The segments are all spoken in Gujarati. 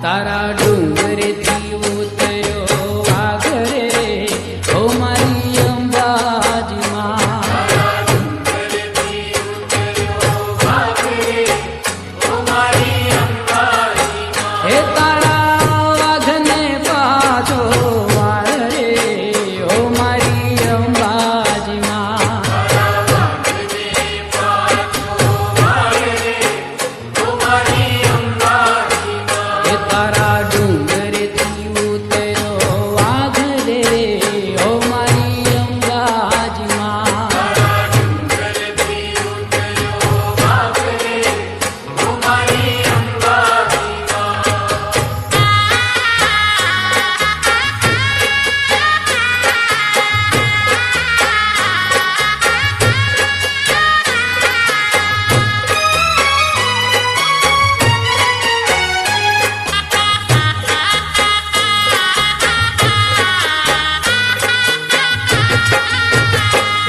તારા ડુંગરેથી ઉતર્યો વાઘ રે ઓ મારી અંબાજી માં હે તારા વાઘને પાછો વાળ રે ઓ મારી અંબાજી માં હે તારા ડુંગરેથી ઉતર્યો વાઘ રે ઓ મારી અંબાજી માં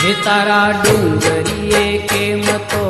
હે તારા ડુંગરીએ કેમ તો